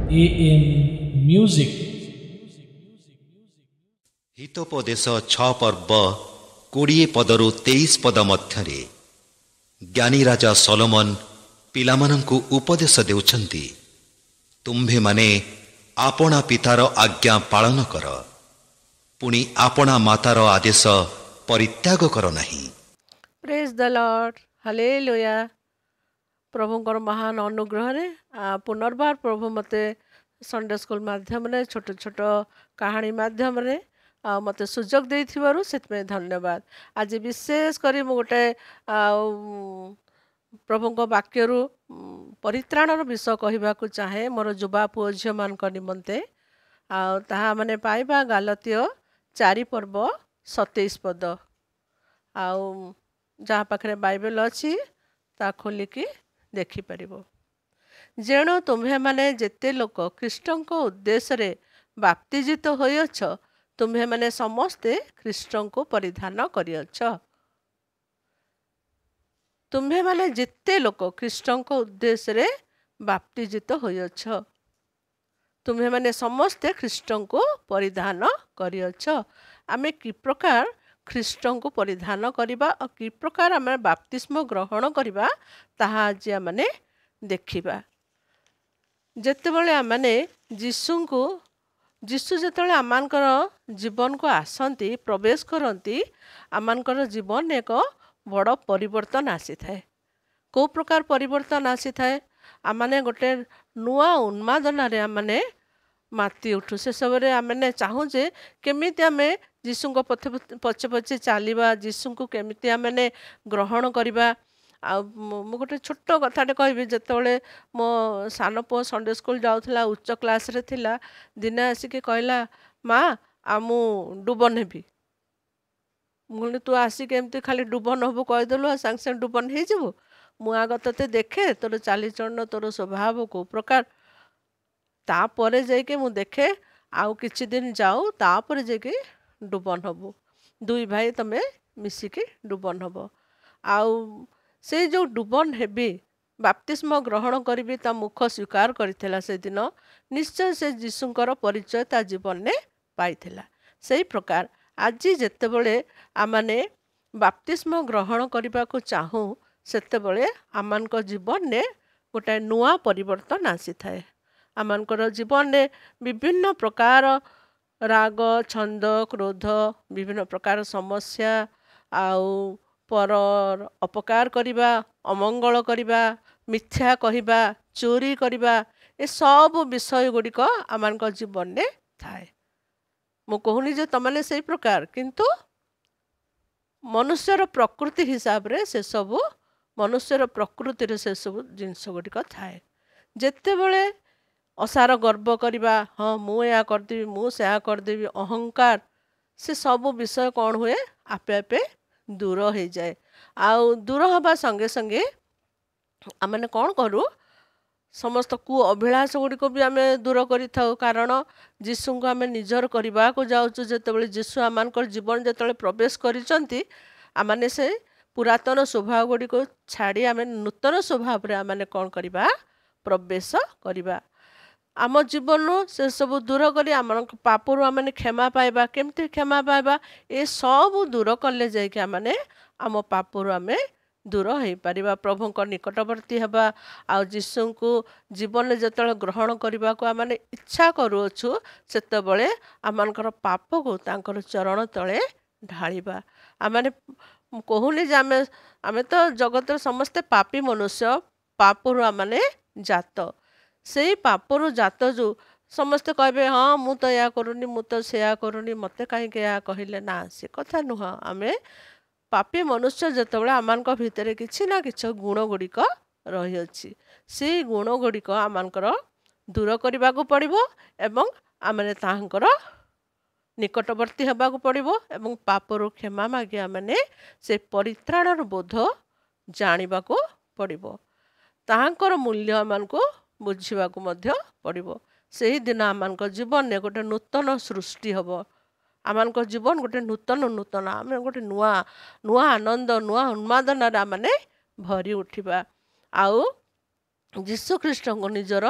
AM Music। Hitopadesha 6 पर्व 20 पदरु 23 पद मध्यरे ज्ञानी राजा सोलोमन पिलामानंकु उपदेश देउछन्ति, तुम्भे माने आपणा पितार आज्ञा पालन कर, पुणी आपणा मातार आदेश परित्याग कर नाही। Praise the Lord, hallelujah. प्रभुଙ୍କର महान अनुग्रह रे पुनर्बार प्रभु मते संडे स्कूल माध्यम रे छोट छोट कहानी माध्यम रे मते सुजोग देथिबारु सेतमे धन्यवाद। आज विशेष करी मु गोटे प्रभुଙ୍କ वाक्यरु परित्राणर विषय कहबाकू चाहे मोर जुबा पुओ झियो मान निमंते ताहा माने पाइबा गालतिय 4 पर्व 27 पद जहाँ पाखरे बाइबल अच्छी ता खोलिकी देखि परिबो। जेणु तुम्हे माने जेते लोक ख्रीष्टଙ୍କ उद्देश्य बाप्तिजित होइछ, तुम्हे माने समस्ते ख्रीष्टଙ୍କୁ परिधान करियछ। तुम्हे माने जेते लोक ख्रीष्टଙ୍କ उद्देश्य बाप्तिजित होइछ, तुम्हे माने समस्ते ख्रीष्टଙ୍କୁ परिधान करियछ। आमे कि प्रकार ख्रीष्टଙ୍କୁ परिधान करिबा और कि प्रकार आमे बाप्तिस्म ग्रहण करिबा ताहा आज आमे देखिबा। जेतेबेले आमे जीशु जेतेबेले आमानकर जीवन को आसंती प्रवेश करती, आमानकर जीवन एक बड़ परिवर्तन आसी थाए। को प्रकार परिवर्तन आसी थाए? आमाने गोटे नुआ उन्मादना रे आमाने माती उठू। से सबरे आमे चाहू जे केमिति आमे जीशु को पछे पछे चलवा, जीशु को केमिति आमे ग्रहण करवा। मु गोटे छोट कथाटे कहबी, जेतेबेले मो सान पुओ संडे स्कूल जाउथला, उच्च क्लास रे थिला, दिने आसिके कहला, माँ आमु डुबन हेबी। मुझे तू आसिक एमती खाली डुबन हबु कहदेलु, सांगे सांगे डुबन हो जाबु। मु आग तते देखे तोर चालीचलन तोर स्वभाव को प्रकार, तापरे जाइके मु देखे आउ किछि दिन जाऊ, तापरे जाइके डुबन हबु। दुई भाई तमे मिसिकी डुबन हब। आउ से जो डुबन हेबी बाप्तिस्म ग्रहण करी ता मुख स्वीकार करथिला, से दिन निश्चय से जीशुंकर परिचय ता जीवन ने पाइथिला। सही प्रकार आज जेतेबेले आमाने बाप्तिस्म ग्रहण करबा को चाहू, सेतेबेले आमानक जीवन ने गोटे नुआ परिवर्तन आसी थाए। आमानकर जीवन ने विभिन्न प्रकार राग, छंद, क्रोध, विभिन्न प्रकार समस्या, आउ पर अपकार करिबा, अमंगल करिबा, मिथ्या कहिबा, चोरी करिबा, ए सब विषय गुड़िक आमानक जीवन ने थाए। मु कहूनी जे तमने सही प्रकार, किंतु मनुष्यर प्रकृति हिसाब रे से सब मनुष्यर प्रकृति रे से सब जिनस गुड़िक थाए। जेतेबेले असार गर्व करिबा, हाँ मु या करदेवी, मु से करदेवी, अहंकार, से सब विषय कौन हुए आपे आपे दूर हो जाए। आउ दूर हवा संगे संगे आमने कौन करू, समस्त कु अभिलाष गुड़िक भी आम दूर करि थाउ। कारण जीशु को आम निजर करबा को जाउछु। जेतेबेले जीशु आमानकर जीवन जेतेबेले प्रवेश करिसंती, आमाने से पुरातन स्वभाव गुड़िक छाड़ी आम नूतन स्वभाव रे आमाने कौन करबा, प्रवेश करबा। आम जीवन से सब दूर करी आम पापरू आम क्षमा पाइबा। केमती क्षमा पाइबा? ए सब दूर कले जाइके आम पापरू आम दूर हो पारिबा, प्रभुଙ୍କ निकटवर्ती हबा। आ जीशु को जीवन जेतेबेले ग्रहण करबा को आम इच्छा करूछु, सेतेबेले आमानकर पाप को तांकर चरण तले ढालिबा। आम कहूनी जे आम तो जगत समस्ते पापी मनुष्य, पापरू आमने जात। से पापरू जात जो समस्ते कहबे, हाँ मु तो या करूनी, मु तो सेया करूनी, मते कहीं या कहले ना, से कथा नुह। आमे पापी मनुष्य जेतेबेले आमानक भितरे किछि ना किछि गुण गुड़िक रही अछि, से गुण गुड़िक आमानकर दूर करबा को पड़िबो एवं आमने ताहांकर निकटवर्ती हेबा को पड़िबो एवं पापरू क्षमा मागे आमने से परित्राणर बोध जानिबा को पड़िबो। ताहांकर मूल्य आमानको बुझिबा को मध्य पड़िबो। सेही दिन आमानक जीवन ने गोटे नूतन सृष्टि हबो। आमानक जीवन गोटे नूतन आम गोटे नुआ नुआ आनंद, नुआ उन्मादना आमने भरी उठिबा। आउ जीशु ख्रीष्ट को निजर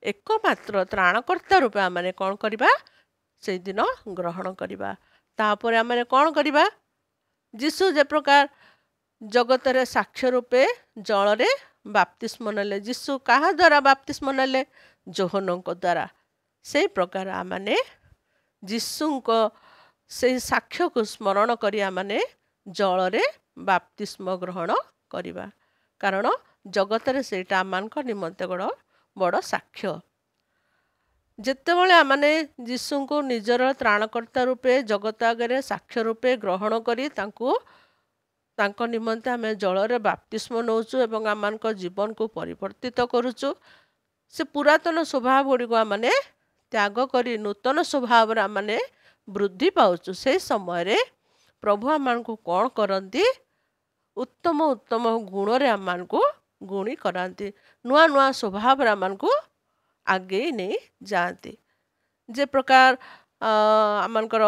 एकमात्र त्राणकर्ता रूपे आम कौन करवा से दिन ग्रहण करवा तापर आम कौन करवा जीशु जे प्रकार जगत रे साक्ष्य रूपे जल रे बाप्तिस्म नेले जीशु कहा द्वारा बाप्तिस्म नेले जोहन द्वारा से प्रकार आमने जीशु से साक्ष्य को स्मरण करिया माने जल रे बाप्तिस्म ग्रहण करवा कारण जगत रे सेटा आमानक निमंते बड़ साक्ष्य जेतेबेले आमने जीशु को निजर त्राणकर्ता रूपे जगत आगे साक्ष्य रूपे ग्रहण करी तांको निमंते आम जल रे बाप्तिस्म नौचु एवं आमानक जीवन को परिवर्तित करुचु से पुरातन स्वभाव गुड़ी को आमने त्याग करी नूतन स्वभाव आमने वृद्धि पाउचु से समय रे प्रभु आमानकु कौन करती उत्तम उत्तम गुण रे आमानकु गुणी करांती नुआ नुआ स्वभाव आमानकु आगे नहीं जाती जे प्रकार आमानकर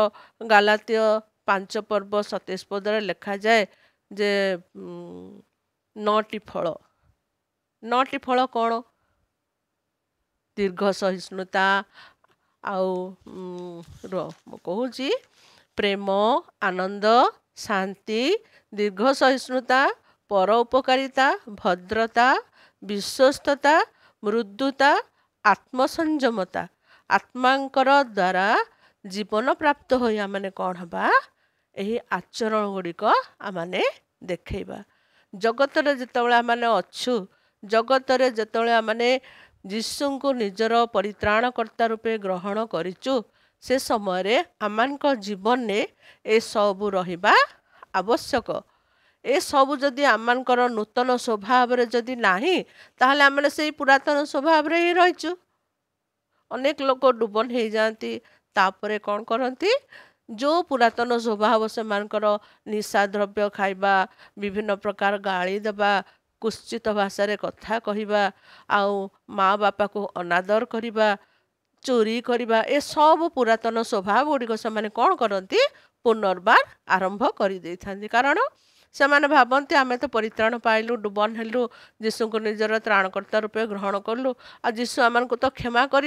गालातीय 5 पर्व 27 पदरे लिखा जाए जे 9टी फल कौन दीर्घ सहिष्णुता आउ कहूँ प्रेम आनंद शांति दीर्घ सहिष्णुता पर उपकारिता भद्रता विश्वस्तता मृदुता आत्मसंयमता आत्मांकर द्वारा जीवन प्राप्त हो आमने कौन हबा यही आचरण गुड़िक आमने देखा जगत रे जितेबाला आमने अच्छु जगत रे जितेबाला आमने जीशु को निजर परित्राणकर्ता रूपे ग्रहण करिचु से समय रे आमानक जीवन ने ए सबु रहिबा आवश्यक ए सबु जदि आमानकर नूतन स्वभाव रे जदि नाही ताहले आमने से पुरातन स्वभाव रे ही रहिचु अनेक लोक डुबन हो जाती तापरे कौन करती जो पुरातन स्वभाव से मानकर निशा द्रव्य खाइबा विभिन्न प्रकार गाली देबा कुश्चित भाषा रे कथा कहिबा आउ माँ बापा को अनादर करिबा चोरी करिबा ए सब पुरातन स्वभाव गुड़िक से कौन करती पुनर्बार आरंभ कर दे कारण से भावती आम तो परित्राण पाइलु डुबन हेलु जीशु को निजर त्राणकर्ता रूपे ग्रहण कलु आ जीशु आम को तो क्षमा कर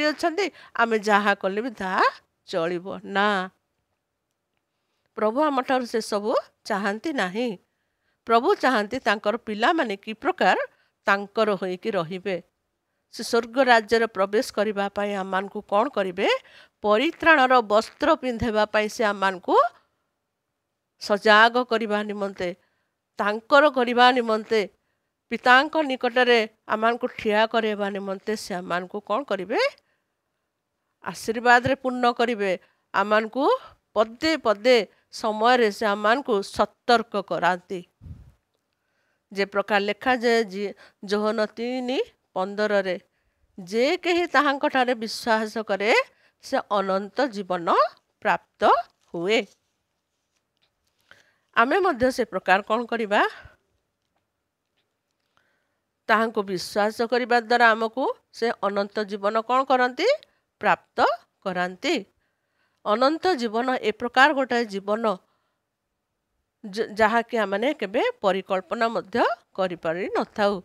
आम जहाँ कले भी ताहा चलिबो ना प्रभु आम ठार से सब चाहती नहीं प्रभु चाहती तांकर पिला माने कि प्रकार तांकर होइकी रहिबे से स्वर्ग राज्य प्रवेश करबा पई आमान को कौन करिवे परित्राणर वस्त्र पिंधेबा पई से आमान को सजाग करबा निमंते तांकर करबा निमंते पितांक निकटरे आमान को ठिया करबा निमंते से आमान को कौन करिवे आशीर्वाद रे पूर्ण करिवे आमान को पदे पदे समय रे से आमान को सतर्क कराती जे प्रकार लेखा जाए जोहन 3:15 रे जे कहीं ताहांक ठारे विश्वास करे से अनंत जीवन प्राप्त हुए आमे मध्य से प्रकार कौन करिबा ताहांको विश्वास करिबा द्वारा आमको से अनंत जीवन कौन करती प्राप्त करांती अनंत जीवन ए प्रकार गोटे जीवन जहाँकि आमने केबे परिकल्पना मध्य करि पारि नथाउ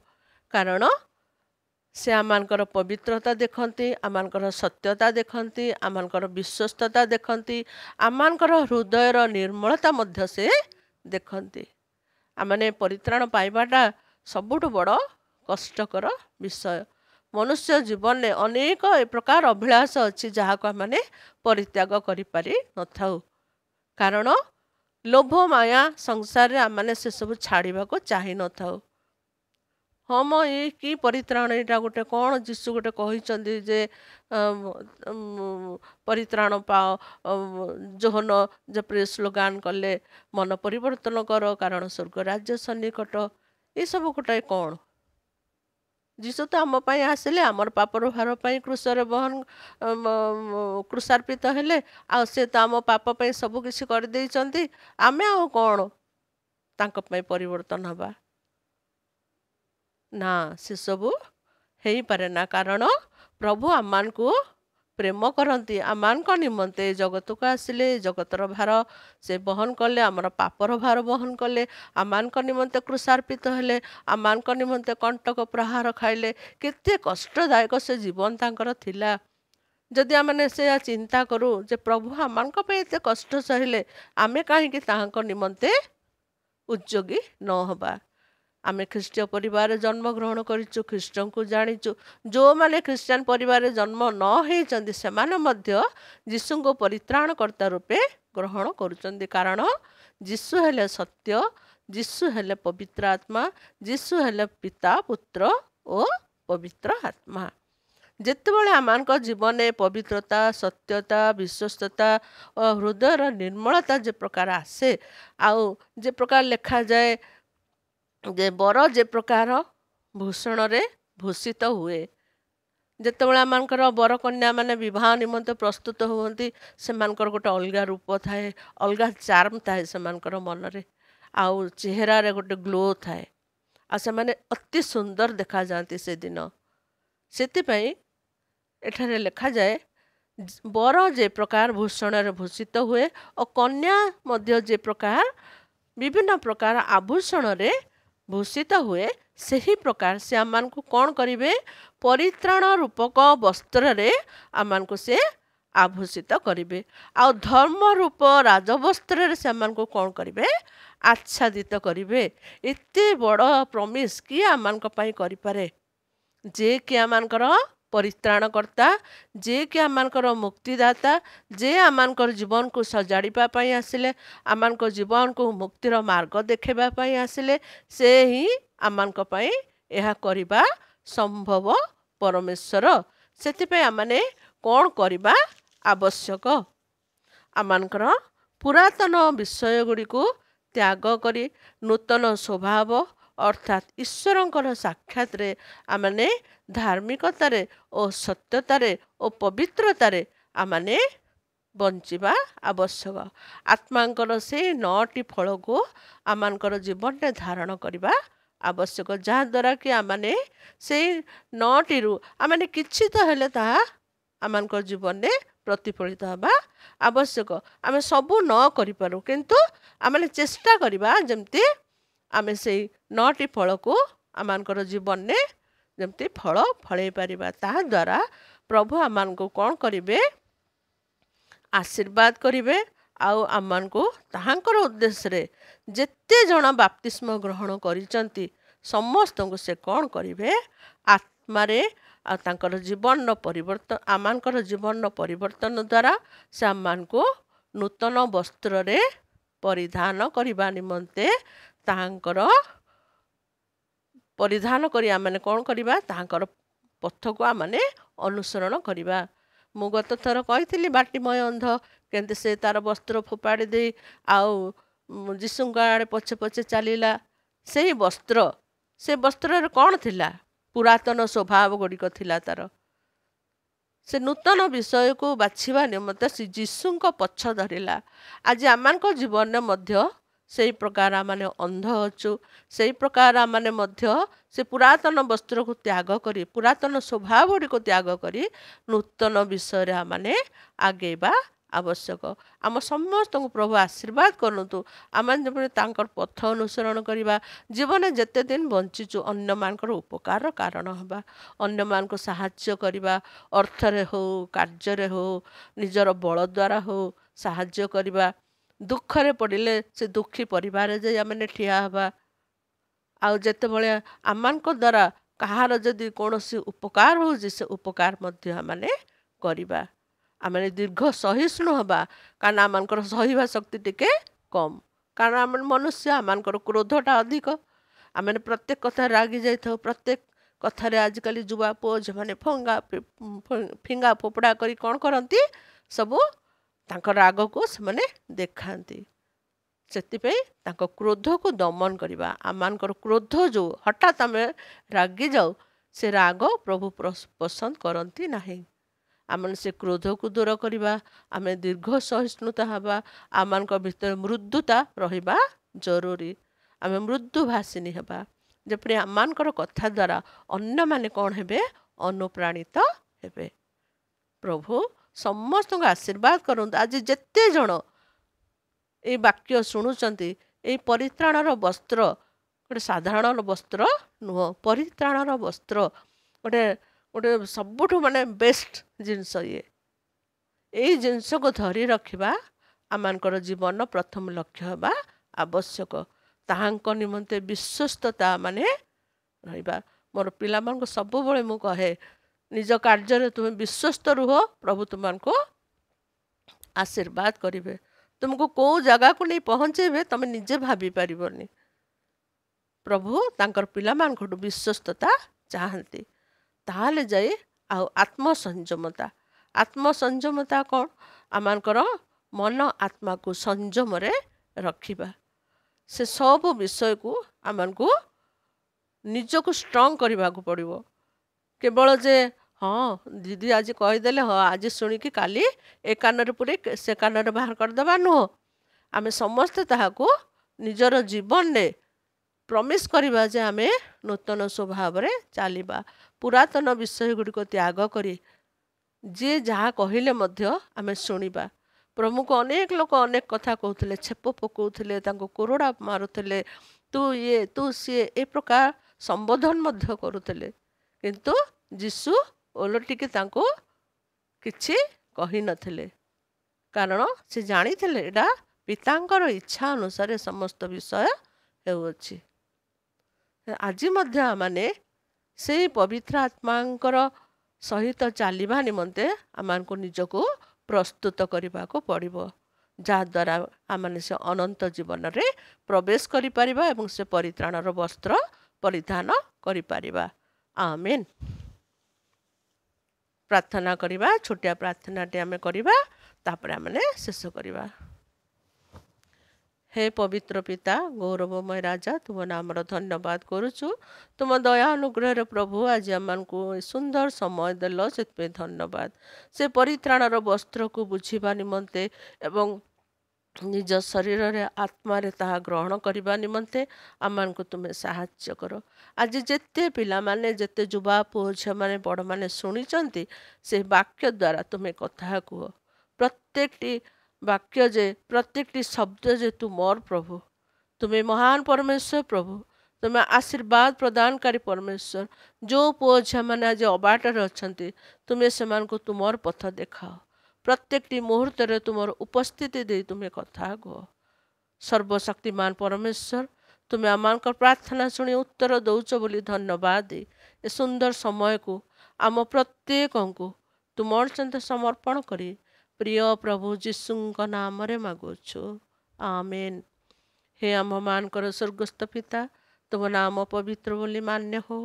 कारण से आमानकर पवित्रता देखती आमानकर सत्यता देखती आमानकर विश्वस्तता देखती आमानकर हृदयर निर्मलता मध्य से देखती आमने परित्राण पाइबाटा सबुठ बड़ कष्टकर विषय मनुष्य जीवन में अनेक ए प्रकार अभिलाष अच्छी जहाँ को आमने परित्याग करि पारि नथाउ कारण लोभ माया संसार रे आमने से सब छाड़िबा को चाहि नथाउ हम ये कि परित्राण यहाँ गोटे कौन जीशु गोटे कहते जे परित्राण पाओ जोहन जपरे स्लोगान कले मन परिवर्तन कर कारण स्वर्ग राज्य सन्निकट ये सब गोटे कौन जीशु तो आम पाई आसिले आमर पापर भार पाई क्रूसरे बहन क्रूसार्पित हेले आ से तो आम पाप पाई सब किछि कर देइचंती आमे आ कौन तांक पाई परिवर्तन हबा ना से सब हो पारे ना कारण प्रभु आमान को ପ୍ରେମ କରନ୍ତି ଆମମାନଙ୍କ ନିମନ୍ତେ ଜଗତକୁ ଆସିଲେ, ଜଗତର ଭାର ସେ ବହନ କଲେ, ଆମର ପାପର ଭାର ବହନ କଲେ, ଆମମାନଙ୍କ ନିମନ୍ତେ କୃଷାର୍ପିତ ହେଲେ, ଆମମାନଙ୍କ ନିମନ୍ତେ କଣ୍ଟକ ପ୍ରହାର ଖାଇଲେ। କେତେ କଷ୍ଟଦାୟକ ସେ ଜୀବନ ତାଙ୍କର ଥିଲା। ଯଦି ଆମେ ସେୟା ଚିନ୍ତା କରୁ ଯେ ପ୍ରଭୁ ଆମମାନଙ୍କ ପାଇଁ ଏତେ କଷ୍ଟ ସହିଲେ, ଆମେ କାହିଁକି ତାହାଙ୍କ ନିମନ୍ତେ ଉଦ୍ଯୋଗୀ ନ ହେବା। ଆମେ ଖ୍ରୀଷ୍ଟୀୟ ପରିବାରରେ ଜନ୍ମଗ୍ରହଣ କରିଛୁ, ଖ୍ରୀଷ୍ଟଙ୍କୁ ଜାଣିଛୁ। ଯେଉଁମାନେ ଖ୍ରୀଷ୍ଟିଆନ ପରିବାରରେ ଜନ୍ମ ନ ହେଇଛନ୍ତି ସେମାନେ ମଧ୍ୟ ଯୀଶୁଙ୍କୁ ପରିତ୍ରାଣକର୍ତ୍ତା ରୂପେ ଗ୍ରହଣ କରୁଛନ୍ତି। କାରଣ ଯୀଶୁ ହେଲେ ସତ୍ୟ, ଯୀଶୁ ହେଲେ ପବିତ୍ର ଆତ୍ମା, ଯୀଶୁ ହେଲେ ପିତା, ପୁତ୍ର ଓ ପବିତ୍ର ଆତ୍ମା। ଯେତେବେଳେ ଆମମାନଙ୍କ ଜୀବନରେ ପବିତ୍ରତା, ସତ୍ୟତା, ବିଶ୍ୱସ୍ତତା ଓ ହୃଦୟର ନିର୍ମଳତା ଯେ ପ୍ରକାର ଆସେ, ଆଉ ଯେ ପ୍ରକାର ଲେଖାଯାଏ ଯେ ବର ଯେ ପ୍ରକାର ଭୂଷଣରେ ଭୂଷିତ ହୁଏ। ଯେତେବେଳେ ଆମମାନଙ୍କର ବରକନ୍ୟା ମାନେ ବିବାହ ନିମନ୍ତେ ପ୍ରସ୍ତୁତ ହୁଅନ୍ତି, ସେମାନଙ୍କର ଗୋଟେ ଅଲଗା ରୂପ ଥାଏ, ଅଲଗା ଚାର୍ମ ଥାଏ ସେମାନଙ୍କର ମନରେ, ଆଉ ଚେହେରାରେ ଗୋଟେ ଗ୍ଲୋ ଥାଏ, ଆଉ ସେମାନେ ଅତି ସୁନ୍ଦର ଦେଖାଯାଆନ୍ତି ସେଦିନ। ସେଥିପାଇଁ ଏଠାରେ ଲେଖାଯାଏ ବର ଯେ ପ୍ରକାର ଭୂଷଣରେ ଭୂଷିତ ହୁଏ ଓ କନ୍ୟା ମଧ୍ୟ ଯେ ପ୍ରକାର ବିଭିନ୍ନ ପ୍ରକାର ଆଭୂଷଣରେ ଭୂଷିତ ହୁଏ, ସେହି ପ୍ରକାର ସେ ଆମମାନଙ୍କୁ କ'ଣ କରିବେ? ପରିତ୍ରାଣ ରୂପକ ବସ୍ତ୍ରରେ ଆମମାନଙ୍କୁ ସେ ଆଭୂଷିତ କରିବେ, ଆଉ ଧର୍ମ ରୂପ ରାଜବସ୍ତ୍ରରେ ସେମାନଙ୍କୁ କ'ଣ କରିବେ? ଆଚ୍ଛାଦିତ କରିବେ। ଏତେ ବଡ଼ ପ୍ରମିସ୍ କିଏ ଆମମାନଙ୍କ ପାଇଁ କରିପାରେ? ଯେ କି ଆମମାନଙ୍କର ପରିତ୍ରାଣକର୍ତ୍ତା, ଯେ କି ଆମମାନଙ୍କର ମୁକ୍ତିଦାତା, ଯେ ଆମମାନଙ୍କର ଜୀବନକୁ ସଜାଡ଼ିବା ପାଇଁ ଆସିଲେ, ଆମମାନଙ୍କ ଜୀବନକୁ ମୁକ୍ତିର ମାର୍ଗ ଦେଖାଇବା ପାଇଁ ଆସିଲେ, ସେ ହିଁ ଆମମାନଙ୍କ ପାଇଁ ଏହା କରିବା ସମ୍ଭବ ପରମେଶ୍ୱର। ସେଥିପାଇଁ ଆମମାନେ କ'ଣ କରିବା ଆବଶ୍ୟକ? ଆମମାନଙ୍କର ପୁରାତନ ବିଷୟ ଗୁଡ଼ିକୁ ତ୍ୟାଗ କରି ନୂତନ ସ୍ୱଭାବ ଅର୍ଥାତ୍ ଈଶ୍ୱରଙ୍କର ସାକ୍ଷାତରେ ଆମମାନେ ଧାର୍ମିକତାରେ ଓ ସତ୍ୟତାରେ ଓ ପବିତ୍ରତାରେ ଆମମାନେ ବଞ୍ଚିବା ଆବଶ୍ୟକ। ଆତ୍ମାଙ୍କର ସେଇ 9ଟି ଫଳକୁ ଆମମାନଙ୍କର ଜୀବନରେ ଧାରଣ କରିବା ଆବଶ୍ୟକ, ଯାହାଦ୍ୱାରା କି ଆମମାନେ ସେଇ 9ଟିରୁ ଆମମାନେ କିଛି ତ ହେଲେ ତାହା ଆମମାନଙ୍କ ଜୀବନରେ ପ୍ରତିଫଳିତ ହେବା ଆବଶ୍ୟକ। ଆମେ ସବୁ ନ କରିପାରୁ, କିନ୍ତୁ ଆମମାନେ ଚେଷ୍ଟା କରିବା ଯେମିତି ଆମେ ସେଇ 9ଟି ଫଳକୁ ଆମମାନଙ୍କର ଜୀବନରେ ଯେମିତି ଫଳ ଫଳେଇ ପାରିବା। ତାହାଦ୍ୱାରା ପ୍ରଭୁ ଆମମାନଙ୍କୁ କ'ଣ କରିବେ? ଆଶୀର୍ବାଦ କରିବେ, ଆଉ ଆମମାନଙ୍କୁ ତାହାଙ୍କର ଉଦ୍ଦେଶ୍ୟରେ ଯେତେ ଜଣ ବାପ୍ତିସ୍ମ ଗ୍ରହଣ କରିଛନ୍ତି ସମସ୍ତଙ୍କୁ ସେ କ'ଣ କରିବେ? ଆତ୍ମାରେ ଆଉ ତାଙ୍କର ଜୀବନର ପରିବର୍ତ୍ତନ, ଆମମାନଙ୍କର ଜୀବନର ପରିବର୍ତ୍ତନ ଦ୍ୱାରା ସେ ଆମମାନଙ୍କୁ ନୂତନ ବସ୍ତ୍ରରେ ପରିଧାନ କରିବା ନିମନ୍ତେ ତାହାଙ୍କର ପରିଧାନ କରି ଆମମାନେ କ'ଣ କରିବା? ତାହାଙ୍କର ପଥକୁ ଆମମାନେ ଅନୁସରଣ କରିବା। ମୁଁ ଗତ ଥର କହିଥିଲି ବାଟିମୟ ଅନ୍ଧ କେମିତି ସେ ତାର ବସ୍ତ୍ର ଫୋପାଡ଼ି ଦେଇ ଆଉ ଯୀଶୁଙ୍କ ଆଡ଼େ ପଛେ ପଛେ ଚାଲିଲା। ସେହି ସେ ବସ୍ତ୍ରରେ କ'ଣ ଥିଲା? ପୁରାତନ ସ୍ୱଭାବ ଗୁଡ଼ିକ ଥିଲା ତାର। ସେ ନୂତନ ବିଷୟକୁ ବାଛିବା ନିମନ୍ତେ ସେ ଯୀଶୁଙ୍କ ପଛ ଧରିଲା। ଆଜି ଆମମାନଙ୍କ ଜୀବନରେ ମଧ୍ୟ ସେହି ପ୍ରକାର ଆମମାନେ ଅନ୍ଧ ଅଛୁ। ସେହି ପ୍ରକାର ଆମମାନେ ମଧ୍ୟ ସେ ପୁରାତନ ବସ୍ତ୍ରକୁ ତ୍ୟାଗ କରି, ପୁରାତନ ସ୍ୱଭାବ ଗୁଡ଼ିକୁ ତ୍ୟାଗ କରି ନୂତନ ବିଷୟରେ ଆମମାନେ ଆଗେଇବା ଆବଶ୍ୟକ। ଆମ ସମସ୍ତଙ୍କୁ ପ୍ରଭୁ ଆଶୀର୍ବାଦ କରନ୍ତୁ। ଆମେ ଯେପରି ତାଙ୍କର ପଥ ଅନୁସରଣ କରିବା, ଜୀବନରେ ଯେତେ ଦିନ ବଞ୍ଚିଛୁ ଅନ୍ୟମାନଙ୍କର ଉପକାରର କାରଣ ହେବା, ଅନ୍ୟମାନଙ୍କୁ ସାହାଯ୍ୟ କରିବା, ଅର୍ଥରେ ହେଉ, କାର୍ଯ୍ୟରେ ହେଉ, ନିଜର ବଳ ଦ୍ୱାରା ହେଉ ସାହାଯ୍ୟ କରିବା। ଦୁଃଖରେ ପଡ଼ିଲେ ସେ ଦୁଃଖୀ ପରିବାରରେ ଯାଇ ଆମେ ଠିଆ ହେବା। ଆଉ ଯେତେବେଳେ ଆମମାନଙ୍କ ଦ୍ୱାରା କାହାର ଯଦି କୌଣସି ଉପକାର ହେଉଛି ସେ ଉପକାର ମଧ୍ୟ ଆମେ କରିବା। ଆମେ ଦୀର୍ଘ ସହିଷ୍ଣୁ ହେବା, କାରଣ ଆମମାନଙ୍କର ସହିବା ଶକ୍ତି ଟିକେ କମ୍। କାରଣ ଆମେ ମନୁଷ୍ୟ, ଆମମାନଙ୍କର କ୍ରୋଧଟା ଅଧିକ। ଆମେ ପ୍ରତ୍ୟେକ କଥାରେ ରାଗି ଯାଇଥାଉ। ପ୍ରତ୍ୟେକ କଥାରେ ଆଜିକାଲି ଯୁବା ପୁଅ ଝିଅମାନେ ଫିଙ୍ଗା ଫୋପଡ଼ା କରି କ'ଣ କରନ୍ତି? ସବୁ ତାଙ୍କ ରାଗକୁ ସେମାନେ ଦେଖାନ୍ତି। ସେଥିପାଇଁ ତାଙ୍କ କ୍ରୋଧକୁ ଦମନ କରିବା। ଆମମାନଙ୍କର କ୍ରୋଧ ଯେଉଁ ହଠାତ୍ ଆମେ ରାଗି ଯାଉ, ସେ ରାଗ ପ୍ରଭୁ ପସନ୍ଦ କରନ୍ତି ନାହିଁ। ଆମେ ସେ କ୍ରୋଧକୁ ଦୂର କରିବା, ଆମେ ଦୀର୍ଘ ସହିଷ୍ଣୁତା ହେବା, ଆମମାନଙ୍କ ଭିତରେ ମୃଦୁତା ରହିବା ଜରୁରୀ। ଆମେ ମୃଦୁ ଭାଷିନୀ ହେବା, ଯେପରି ଆମମାନଙ୍କର କଥା ଦ୍ୱାରା ଅନ୍ୟମାନେ କ'ଣ ହେବେ? ଅନୁପ୍ରାଣିତ ହେବେ। प्रभु समस्त आशीर्वाद करंतु। आज जेते जण ये वाक्य शुणुचंती ये परित्राणर वस्त्र गोटे साधारण वस्त्र नुह, परित्राणर वस्त्र गोटे गोटे सबुठु माने बेस्ट जिनस ये जिनस को धरी रखिबा आमानकर जीवन प्रथम लक्ष्य हेबा आवश्यक। ताहांक निमंते विश्वस्तता माने रहिबा। मोर पिला मान को सब बळे मु कहे निज कार्य तुम विश्वस्त रुह, प्रभु तुमको आशीर्वाद करिवे। तुमको को जगह को नहीं पहुँचेबे तुम निजे भाभी पारिबनी। प्रभु तांकर पिला मान को विश्वस्तता चाहती। ताहले जाई आ आत्मसंयमता। आत्मसंयमता कौन? आमानकर मन आत्मा को संयम रे रखिबा। से सब विषय को आमको निजको स्ट्रंग करने को पड़ो। केवल जे हाँ दीदी आज कहीदेले हाँ आज शुणिकी काली ए कान पूरे से कान बाहर करदे नुह। आम समस्ते ताहाको निजर जीवन ने प्रमिश करवा जे आमे नूतन स्वभाव रे चलिबा। पुरातन विषय गुड़िक त्याग करी जी जहाँ कहले मध्य आमे शुणिबा। प्रभु को अनेक लोक अनेक कथा कहते, छेप पकाउले, कोरड़ा मारुले, तू ये तू सी ए प्रकार संबोधन मध्य करुले। किंतु जीशु ओलटिकी तांको किछि कहि नथिले, कारण से जानी थे एटा पितांकर इच्छा अनुसार समस्त विषय हेउछि। आज मध्य माने से पवित्र आत्मांकर सहित चलिबा निमंते आमानको निजको प्रस्तुत करने को पड़ो, जहाद्वारा आम से अनंत जीवन रे प्रवेश करि परिबा एवं से परित्राणर वस्त्र परिधान करि परिबा। आमेन। प्रार्थना करिबा, छोटिया प्रार्थनाटे आमे करिबा, तापर आमने शेष करिबा। हे पवित्र पिता गौरवमय राजा, तुम नामर धन्यवाद करुचु। तुम दया अनुग्रह प्रभु आज आमको सुंदर समय देल, से धन्यवाद। से परित्राणर वस्त्र को बुझिबा निमंते एवं निज शरीर रे आत्मा रे ताहा ग्रहण करने निमंते आमको तुम्हें साहाय्य कर। आज जेते पिला माने जेते युवा पुओ झियो माने बड़ माने शुणिचंती से वाक्य द्वारा तुम्हें कथा कुह। प्रत्येकटी वाक्य जे प्रत्येकटी शब्द जे तू मोर प्रभु, तुम्हें महान परमेश्वर प्रभु, तुम्हें आशीर्वाद प्रदानकारी परमेश्वर। जो पुओ झियो माने आज अबाटर अछंती तुम्हें सेमानको तुमर पथ देखाओ। प्रत्येकटी मुहूर्त रे तुमर उपस्थिति दे तुम्हें कथा कह। सर्वशक्तिमान परमेश्वर तुम्हें आमानकर प्रार्थना शुणी उत्तर दौच बोली धन्यवाद दे। ए सुंदर समय को आम प्रत्येक को तुमर चंद समर्पण करी प्रिय प्रभु जीशुंक नाम रे मागुछु, आमेन। हे आम मानकर स्वर्गस्थ पिता, तुम नाम पवित्र बोली मान्य हो।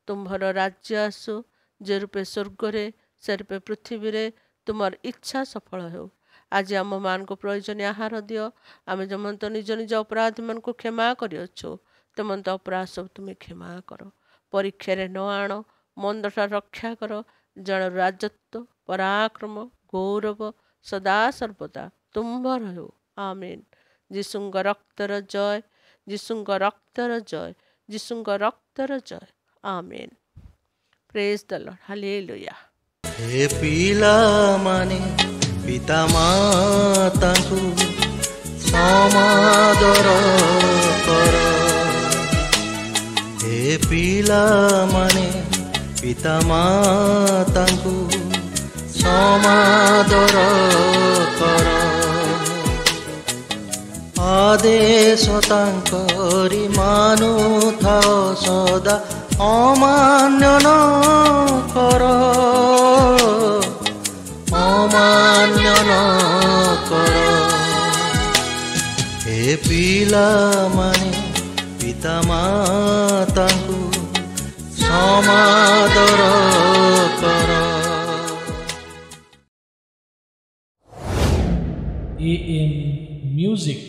तुम्हार राज्य आसु, जे रूपे स्वर्ग रे से रूपे पृथ्वी रे तुमर इच्छा सफल हो। आज आम मान को प्रयोजन आहार दियो। आम जमंत निज निज अपराध मन को क्षमा करियो, तमंत अपराध सब तुम्हें क्षमा कर। परीक्षा रे न आण, मंदटा रक्षा कर। जन राजत्व पराक्रम गौरव सदा सर्वदा तुम्हार हो, आमेन। जीशुंक रक्तर जय, जीशुंक रक्तर जय, जीशुंक रक्तर जय, amen. Praise the Lord, hallelujah. हे पिला माने पिता मातांकु समादर कर। हे पिला माने पिता मातांकु समादर कर। आदेश तांकरी मानु थाओ सदा अमान्य न कर, अमान्य न कर। हे पिला माने पिता मातांकु समादर कर। AM Music।